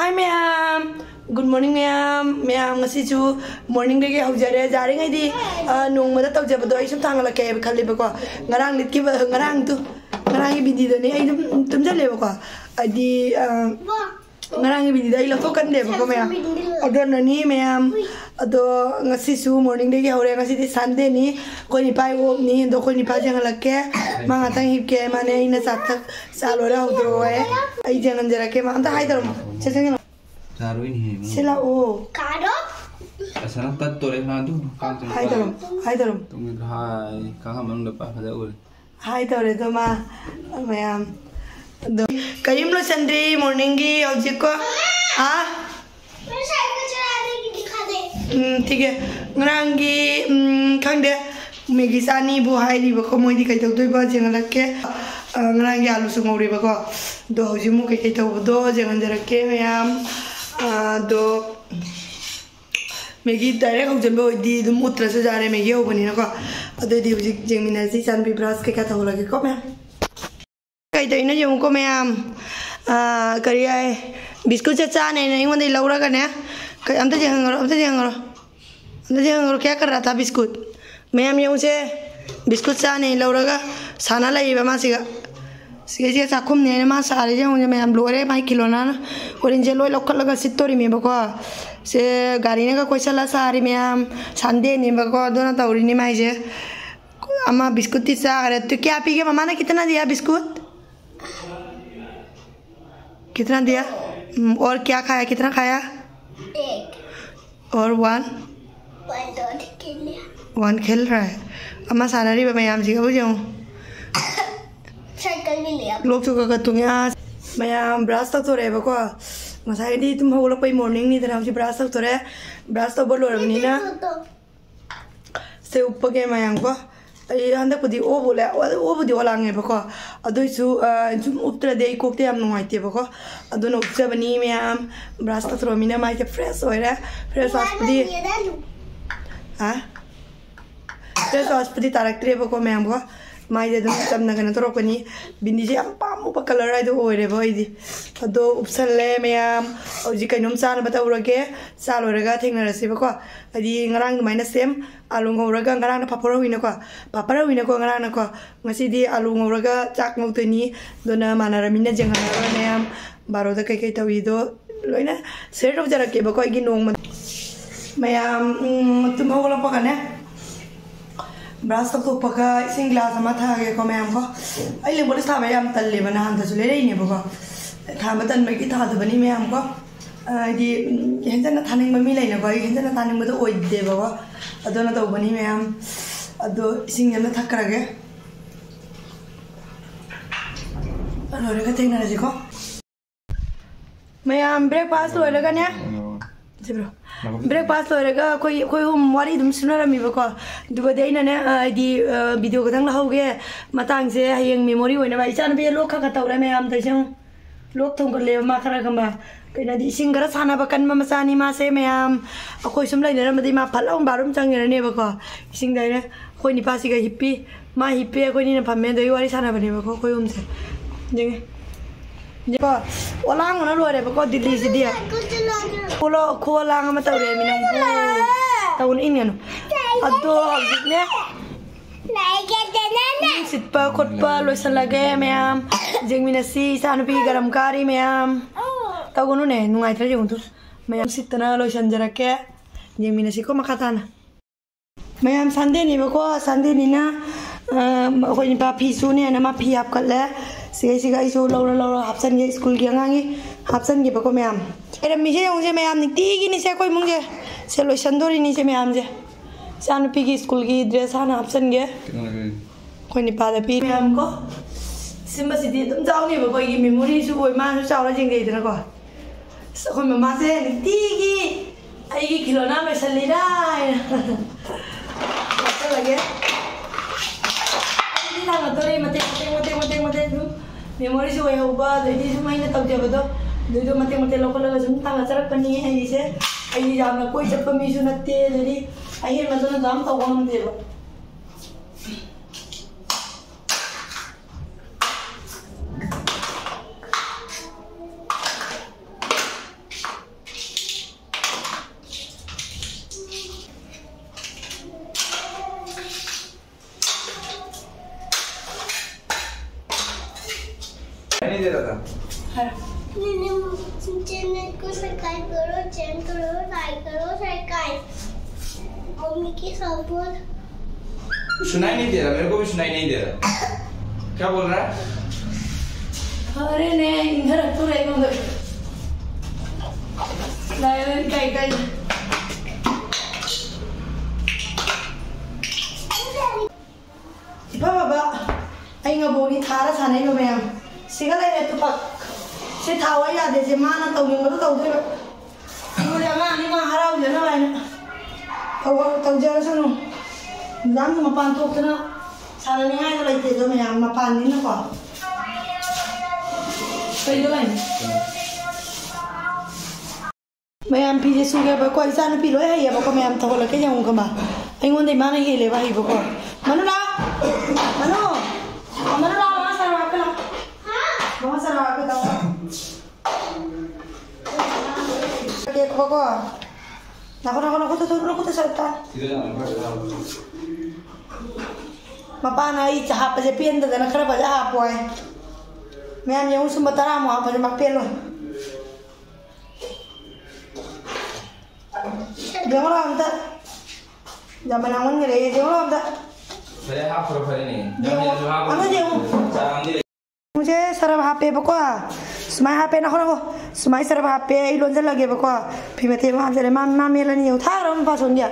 Hi ma'am, good morning ma'am. Ma'am ngasi chu morning dege haujare jare ngai di nong mada tau jabado ai sum thang la ke khali ba ko ngarang lit ki ngarang tu ngarang gi bidi dani ai tum jale ba ko adi ngarang gi bidi dai la to kan de ba ko ma'am order nani ma'am ado ngasi chu morning dege haure ngasi di Sunday ni ko ni pai wo ni do ko ni pa jang la ke ma ngatang hip ke mane ina satak salora hodro ai jangan jara ke ma anta hai darum cheseng Taruh ini. Sila oh. Kado? Asal tak tore na tu. Hai darum. Tunggu hai, kakak mana dapat ada ul. Hai tore to ma, ma'am. Do. Karim lo Sunday morning की औजी को हाँ मेरे cycle चलाने की दिखा दे ठीक है ngrangi khangde megi sani bu hairi ba ko moi di kai to ba jeng la ke ngrangi alu su ngori ba ko do hoji mu ke to do jeng jara ke ma'am do megi direct ho jembe di dum utra se jare megi ho bani na ko ado di hoji jeng mina si chan bi bras ke ka to lagi ko ma'am kai to ina jeng ko ma'am kari ai biscuit cha ne नहीं मुझे लग रहा है क्या हम तो जंगलो क्या कर रहा था बिस्कुट मैं हम यूँ से बिस्कुट चा नहीं लग रहा साना लगी बमा सिगा सिगे चाकुम ने मां सारे जो मुझे मैं हम लोरे भाई खिलौना ना और इनसे लोग लोकल लगा सित्तोरी में बको से गाड़ी ने का कोई चला सारी में हम संडे नहीं बको दोनों तौरी नहीं माई जे अम्मा बिस्कुट तीसा अरे तो क्या पी के मम्मा ने कितना दिया बिस्कुट कितना दिया और क्या खाया कितना खाया एक और वन खेल रहा है अम्मा सारा रही मैं आम जी का बुझाऊँ साइकिल भी लिया लोग चुका कर तुम यहाँ मैं आम ब्रास तक तो रहे बको मसाई दी तुम हो लोग कोई मॉर्निंग नहीं तरह मुझे ब्रास तक तो रहे ब्रास तो बोलो रवनी ना से ऊपर के मैं आम को ये हंदक पुदी ओ बोले ओ पुदी वाला आंगे बको अदो इस जुम उत्तर दे कोकते हम नुआइते बको अदो न उत्तर बनी में आम ब्रास तक तो मिना माइके फ्रेश हो रहा फ्रेश वास्पति हाँ फ्रेश वास्पति तारक त्रे बको मैं आम को माइजे दम तब नगन तो रोकनी बिंदी जे हम पामु पर कलर आई तो ओरे भाई दी अदो उपसल ले मैं आम और जी कहीं साल बताओ रखे साल ओरेगा ठीक न रसी बको अदी ngरang माइनस सेम आलू ngौरगा ngरang पापड़ हुई नको पापड़ हुई नको ngरang नको ngasi di आलू ngौरगा चाक ngौतनी दोना मानारमिना जंगना मैं आम बारो दा कई तवी दो लोइना सेट ऑफ जरा के बको की नोंग मैं आम तुम हो गलो पकने ब्रास तक तो पका इसिंग ग्लास अमा था के को मैम को आई ले बोले था मैं हम तल्ले बना हम तो ले रही ने बको था मतन में की था तो बनी मैं हमको दी हेंजन थाने में मिले ने भाई हेंजन थाने में तो ओइ दे बको अदो ना तो बनी मैं हम अदो इसिंग ने थक रगे अलोरे का तेना जी को मैं हम ब्रेकफास्ट हो लगा ने जी ब्रो ब्रेकफास्ट होरेगा कोई हम वारी दुम सुनरमी बको दुगो देना ने दी वीडियो गदंग लहोगे मतंग से हयंग मेमोरी होइना बा इचान बे लोक खा तौरे मैं हम तजं लोक थोंग ले मा खरा गंबा कइना दी सिंग गरा साना बकन मा मसानी मा से मैं हम अखोय सुम लैने रमदि मा फलाउं बारुम चंगे ने बको सिंग दाइने कोई निपासी गा हिप्पी मा हिप्पे कोई नि फमे दई वारी साना बने बको कोई हम से जेंगे जेको ओलांग न लोरे बको दिल्ली से दिया कोलो कोलांग म तौरे मिनंग को तौन इनगनो अदो हजिने नहीं कहते ना सिटपा खोटपा लोइसलगे मैम जेंगमिनासी सानुपी गरमकारी मैम तौगनु ने नुंगाइथ्रा जेंगतु मैम सितना लोइसन जरके जेंगमिनासी को मखाताना मैम संडे नि बको संडे नि ना कोई पा फीसु ने ना मा फी आप कले सिगा इस लौरा हापसन के स्कूल की अंगांगी हापसन के बको मैम एरे मिजे मुझे मैम निती की निसे कोई मुंगे से लो संदोरी निसे मैम जे सानुपी की स्कूल की ड्रेस हाना हापसन के कोई नहीं पादा पी मैम को सिम्बा सिटी तुम जाओ नहीं बको की मेमोरी सु कोई मान सु चावला जिंगे इतना को कोई मम्मा से निती की आई की खिलौना में सलीरा अच्छा लगे तो रे मते मेमोरी से वही होगा दीदी जो महीने तक जब तो दीदी मते मते लोकल लगा जुम तांगा चरक पनी है इसे आई जाम कोई चप्प मी सुनते दीदी आई मतलब दाम तो कौन देबो चैनल को सब्सक्राइब करो, चैनल करो, लाइक करो, सब्सक्राइब। मम्मी की सपोर्ट। सुनाई नहीं दे रहा, मेरे को भी सुनाई नहीं दे रहा। क्या बोल रहा है? अरे ने इधर तो रहेगा उधर लाइव काय बाबा आई बोनी थारा साने में मैम सिगले तो पक से थावा याद है माना तो तो मुझे मानी मा हराव जना लाइन तो जरा सुनो जान मपान तो ना सारा नहीं आया तो लेते जो मैम मपान नहीं ना पा Pwede lang. Mayam pili suga ba ko isa na pilo ay ba ko mayam tawo la kaya ng kama. Ay ngunday mana hile ba hibo ko. Mano la? Mano? Mano la mga sarap ka lang. Ha? Mga sarap ka daw. Kaya ko ko. Nako tutulong ko sa ta. Mapana ay tsaka pa sa pienda na nakarapa sa hapoy. Ma'am, yung sumatara mo apa na magpelo. Jangan orang tak. Zaman nangon ngere, jangan orang tak. Saya hafal ini. Apa dia? मुझे सरब हापे बको सुमाई हापे ना हो सुमाई सरब हापे Elon जल लगे बको फिर मैं तेरे वहाँ जरे माँ मेला नहीं उठा रहा हूँ पास हो गया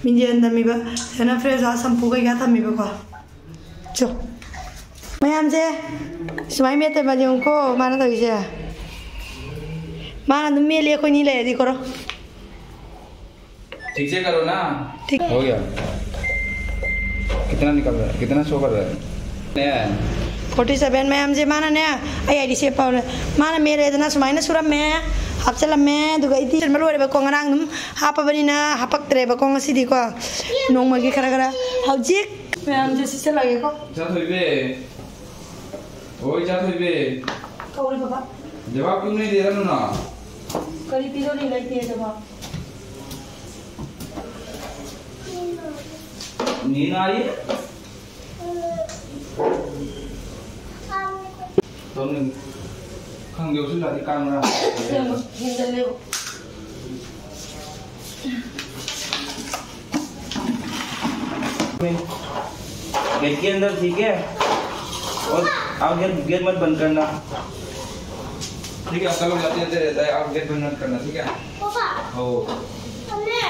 मिंजे अंदर मी बा है ना फ्रेश आज संपू का क्या था मी बको चो मैं हमसे सुमाई में तेरे बजे उनको माना तो इसे माना तुम मेले कोई नहीं ले दी करो ठीक से करो ना ठीक हो गया कितना निकल रहा है कितना शो कर रहा है नया 47 में हमसे माना ने आई से पाउल माना मेरे इतना सुमाई ना सुरम में अब चला मैं दुगाई थी चल मलोरे बकोंग रंग तुम हाप बनी ना हापक तेरे बकोंग सीधी को नोंग मगी खरा खरा हाउजिक मैं हमसे सीसे लगे को जा थोड़ी बे ओए जा थोड़ी बे कौन बाबा जवाब क्यों नहीं दे रहा ना करी पीलो नहीं लगती है जवाब नींद आ रही है तुमने खांगे उसे लाती कांगरा हिंदल ले गेट के अंदर ठीक है और आप गेट मत बंद करना ठीक है आपका लोग जाते जाते रहता है आप गेट बंद मत करना ठीक है पापा हो अन्ने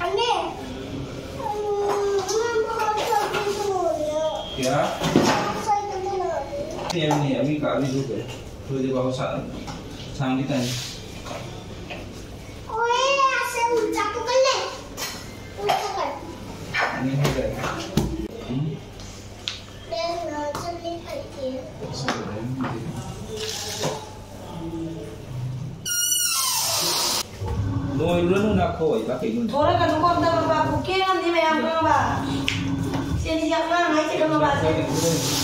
अन्ने क्या नहीं अभी काली धूप है थोड़ी देर बहुत शाम की टाइम ओए ऐसे ऊंचा तो कर ले ऊंचा कर नहीं हो जाएगा मैं ना चलने करती है नो इल्लो ना खोई बाकी नो थोड़ा का नुको अंदर बाबा बुके नहीं मैं आप बाबा Sini jangan ngai sih kalau bahasa.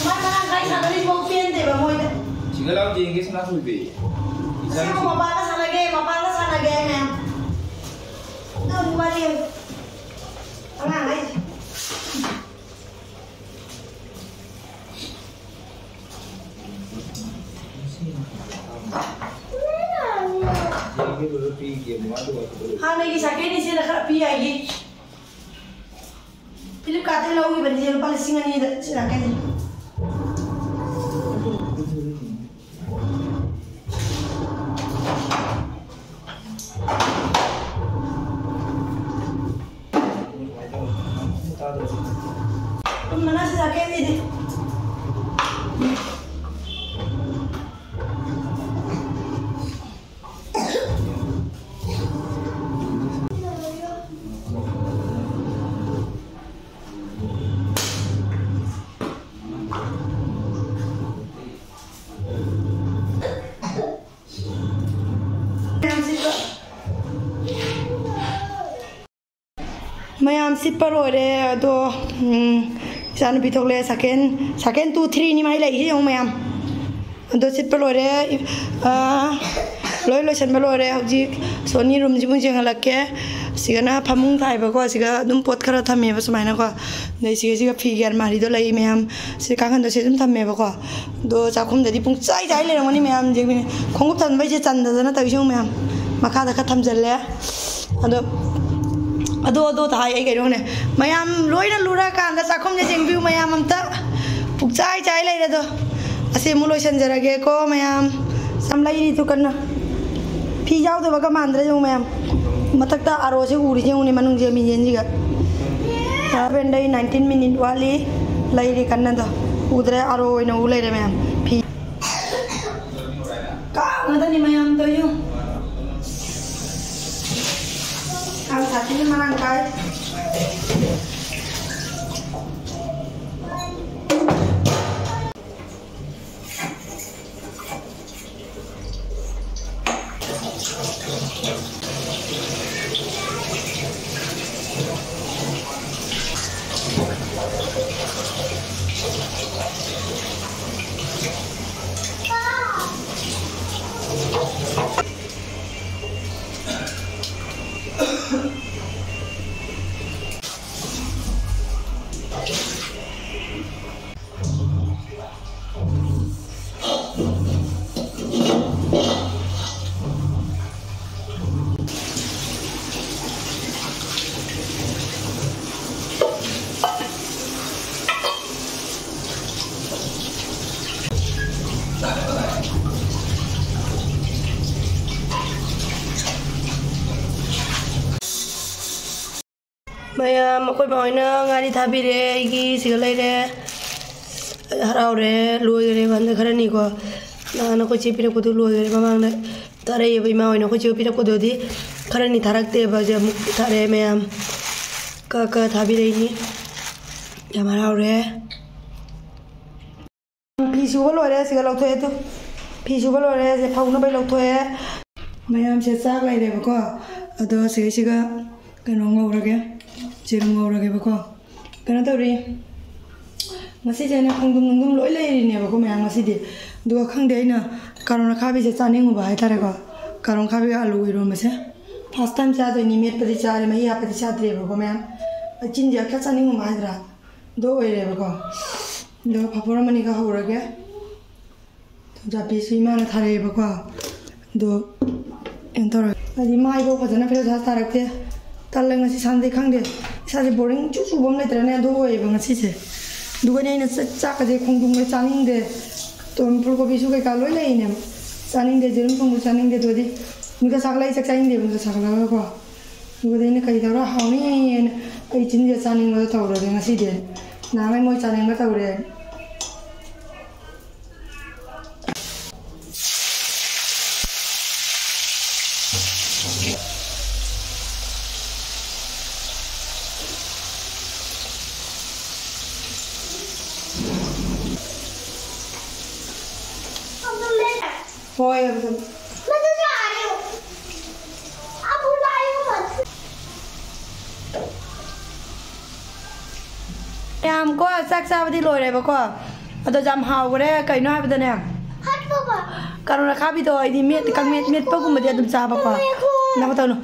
Mana ngai sana ni mau pian deh bang mau. Jika lau jengke sana fulbe. Saya mau balas sana ge men. Tuh dua dia. Tengah ngai. Jengke dulu pi dia mau tu aku dulu. हाँ नहीं sakit ni sih nak pi lagi. Pilih kata lau iban dia lupa lesingan ni sih nak ni. Mana sih sakit ni deh. Mayam sit parore ado sana bitokle second 2 3 ni mai lai hi yong mayam ado sit parore loi san parore hoji soni room ji mun jeng halake सिगना फमुंग थाइबको सिगा दुम पोत खरा थमेबो समाइनाको नै सिगा figure मारिदो लै ma'am सि काखन दसे दुम थमेबको दो चाखुम ददि पुंग चाइ चाइ लेरमनि म्याम जेबिन खोंगुप थनबै से चन्ददना तैसौ म्याम मखादा ख थमजल्ले अदो थाइ ai गैरोने म्याम लोइना लुरा कांदा चाखुम जे जेंबिउ म्याम अमता पुग चाइ चाइ लेरदो असे मुलोइ सनजरगे को म्याम समलाई तो करना फी जाओ तो बका मांद्रे जो मैम मतकता आरो से उड़ी जे उनी मनुंग जे मियन जिगा बेंडे 19 मिनट वाली लाइरी करना तो उधरे आरो इनो उलेरे मैम फी का मदनी मैम तो यो काम साथी ने मनांग काय मैम अखोई बावैना गाड़ी थाबिरे इगी सिगलाइरे हराउरे लोइरे बंद खरनिको नाना को चिपिरे को लोइरे ममांगने तारे ये बिमा वैना को चिपिरे को दोदि खरनि थारकते बजे थारे मैम का थाबिरे नि हराउरे फिसुबो लोइरे सिगला लौथोए तो फिसुबो लोइरे जे फाउनो बै लौथोए मैम से चाक लाइरे बको अदो सिगा कनो ngौरगे जेरुम ngौरगे बको कनो तौरि ngasi jana khungdum nungdum loi leirine bako ma'am ngasi de दुआ खंगदे आइना कारण खाबी से चानिंग बा हाइतारे को कारण खाबी आलू इरो मसे फर्स्ट टाइम चादो नि मेट पदि चारे मै या पदि चाद्रे बको मैम चिन जा ख चानिंग मा हाइद्रा दो ओइरे बको दो फाफोरा मनि का होरगे तो जा बिसि माना थारे बको दो एंटर अदि माइ बो फजना फेर जा तारकते तल्ले ngasi सानदे खंगदे साजे बोरिंग चुचु बम लेत्रने दो ओइबो ngasi से दुगने ने चाकजे खुंदुम ले चानिंग दे तो फुलकोपी सुके का लोइ लेने चानिंग दे जेरुम फंगु चानिंग दे दोदि मुगा सागलाई चक चानिंग दे मुगा सागला को दुगदे ने कई दरा हाउनी एन कई चिन जे चानिंग म तौरो दे ngasi दे नामै मोय चानिंग म तौरे होय मैं तो जा रही हूँ अब बुलाइयो मत हमको साक साबदी लोरे बको अदो जाम हावरे कइनो हाबदने हट बाबा कारण खाबी तो इदि मेट कंग मेट पगुमदि अदुम चाबको नबतनो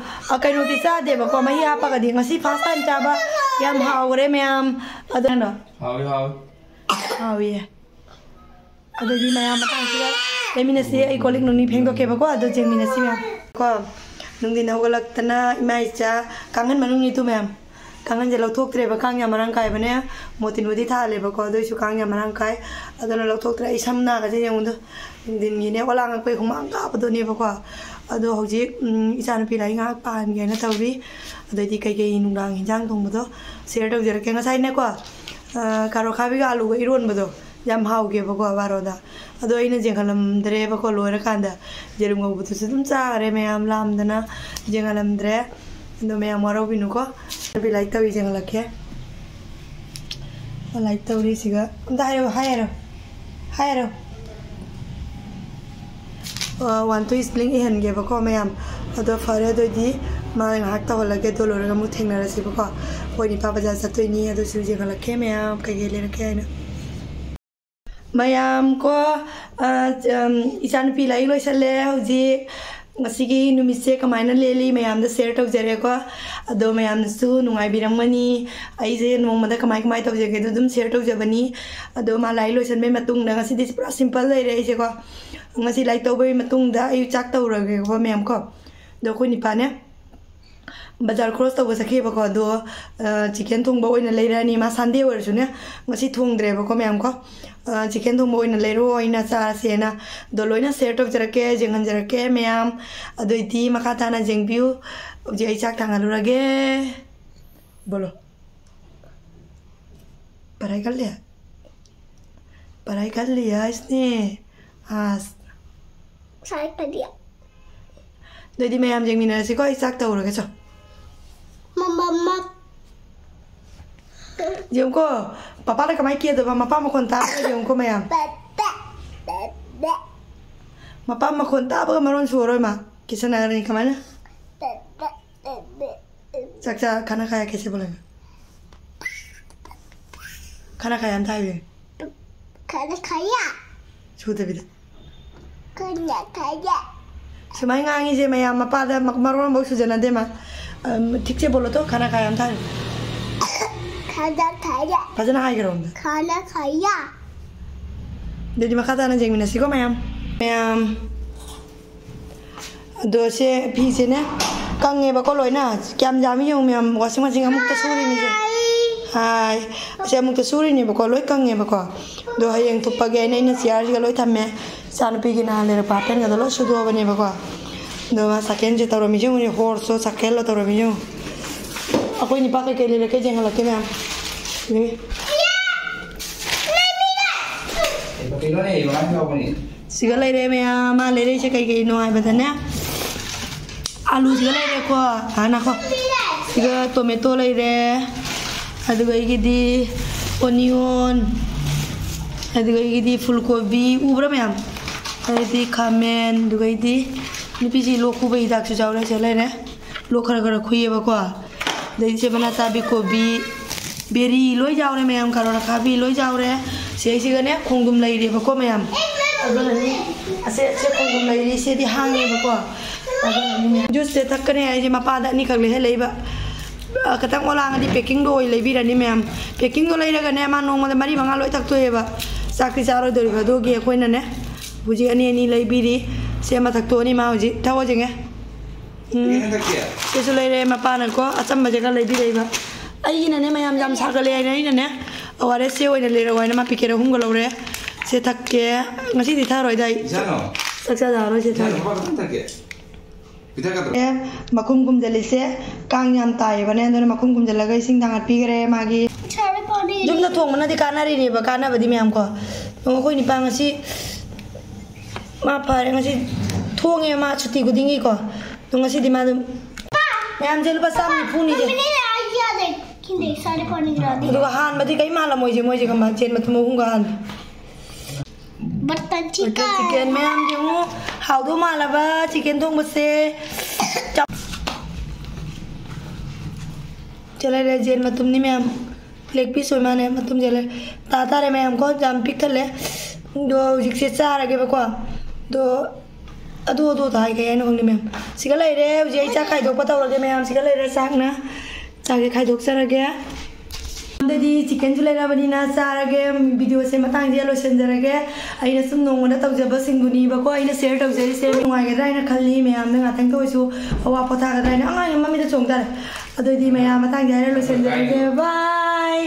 कइनो दि चादे बको मही आपा गदि ngasi फर्स्ट टाइम चाबा याम हावरे मैम अदनो हावी अदि मैम मतांसिया एमिनसी आई कॉलिंग नुनी फेंगदो केबको अदो जेमिनसी मैम को नुंदिन हौगलक्तना इमाइचा कांगन मनुंगनि तु मैम कांगन जे लौथोक्त्रेबा कांग यामरांग काय बने मोतिनबुदि थालेबको अदोइसु कांग यामरांग काय अदनो लौथोक्त्रे इसमना गजे यंगदो दिनगिने ओलांग पे खुमांग काबदोनेबको अदो हौजि इचानुपि लाई गा पानगेना तौबि अदि कई नुंदांग हिंजांग थोंबदो शेयर तौजरके ngसाइनेको कारो खाबिगा आलुगा इरोनबदो याम हाउगेबको बारोदा अदो अइना जेंगलमद्रेबको लोरकांदा जेरुम गौबुतुसु दुम चागरे मैम लामदना जेंगलमद्रे अदो मैम वराउबिनुको बि लाइक तवि जेंगलखे लाइक तवरि सिगा अमदा हायरो 1 2 स्प्लिंग इहनगेबको मैम अदो फरे दोदि मांग हाक्ता होलगे दो लोरगा मु थेंगनारसिबको कोइनि पापा जा सतोइनि अदो सु जेंगलखे मैम कगेले रखे आइना मैम को इचानुपि लाई लोइसले हौजि ngasi numise kamaina leli mayam da share tawjare ko ado mayam su nungai biramani ai je nongmada kamai tawjage du dum share tawjabani ado ma lai loisan me matung da ngasi dis pura simple lai re je ko ngasi lai tawbai matung da ayu chak tawrage ko mayam ko do ko ni pa ne bazar cross tawba sakhe ba ko do chicken thongba oina leirani ma sunday or su ne ngasi thongdre ba ko mayam ko chicken thongba oina leiro oina cha sena do loina share tawjarake jengan jarake mayam adoiti makata na jengbiu je ai chak thangalurage bolo पढ़ाई कर लिया इसने हाँ सारे कर दिया दीदी मैं हम जेंग मिना से कोई साक्ता हो रहा है मम्मा जेंग को पापा ने कमाई किया तो पापा मखोन ताप के जेंग को मैं हम पापा मखोन ताप के मरोन शोर है माँ किसने अगर नहीं कमाई ना साक्ता खाना खाया कैसे बोलेंगे खाना खाया हम थाई खाना खाया छूते भी खाना खाया Semai ngangi je maya mapa da maron bau sujana de ma ठीक से बोलो तो खाना खाया हम था खाना खाया भजना हाई करो खाना खाया jadi makata na jeng minasi ko mayam do se pi se ne kange ba ko loi na kyam jami yo mayam washing machine amuk ta suri ni je hai se amuk ta suri ni ba ko loi kange ba ko do hayeng thupa ge nei na siar ga loi thamme san pi gi na le pa pen ga lo su do ba ne ba ko do ma saken je taro mi je ni hor so sakel lo taro mi je akoi ni pa ke le ke jeng la ke mayam ni Pino nih, mana kau ni? Segala ide mea ma lere se kai kai no ai batanya alu segala ide ko ana ko segala tomato lere adu gai gidi onion adu gai gidi fulgobi ubra mea adi khamen adu gai di ni piji loku bai dak su jawre se lere lo khara khara khuye ba ko dai se bana ta bi kobi beri loi jawre mea am karo rakha bi loi jawre से गने खोंगुम लैरे बको ma'am अगनी असे से खोंगुम लैरे से दि हांगे बको अगनी जुस से थकने आइ जे मपा दा नि खगले हे लैबा कतंग oolong दि packing दो लैबि रनि मैम पैकिंग दो लैरा गने मा नोंग मा मरी मंगा लोय थकतो हेबा साक्रि चारो दोरि बदो गे खोइना ने बुजि अनि अनि लैबि रि से मा थकतो नि मा हुजि थावो जेंगे से सु लैरे मपा न को अचम बजेगा लैबि लैबा आई न ने मैम जाम सागले ai नै ने aware se oina lera oina ma pikera hum galore se thakke ngasi di tharoi dai Jano saksa jaro se thak apa kan thakke pita ka e makum kum jali se kang yam tai bane ndone makum kum jalaga sing dangat pigere magi सारे पानी jumna thong mana di kanari ni ba kana badi myam ko ngoi ni pa ngasi ma pare ngasi thonge ma chuti gudingi ko ngasi di ma myam jelu ba sam ni phuni je मैंने आया देख किने सारे पानी गिरा दी दुगा हान बदी kai mala moje kama chen ma thumo hunga han बर्तन चिकन chicken मैम जो हाउ दो माला बा chicken थोंग बसे चले रे जेल में तुमनी मैम लेग पीस होय माने में तुम चले ताता रे मैम को जाम पिक थले दो जिक्से चार आगे बको दो अदो थाई के न होंगे मैम सिगले रे जे चा खाइ दो पता लगे मैम सिगले रे साग ना चागे खाइ दो सरगे ददी चिकन जुलेरा बनिना सारगे वीडियो से मतंग जे लोसनजरगे आइना सुम नोंगना तवजब सिंगुनी बको आइना शेयर तवजरी से नुवागे राइना खल्ली मैम ना थैंक तवसु अवा पता गा राइना अंगा मम्मी द चोंगदार अददी मैम मतंग जे लोसनजरगे बाय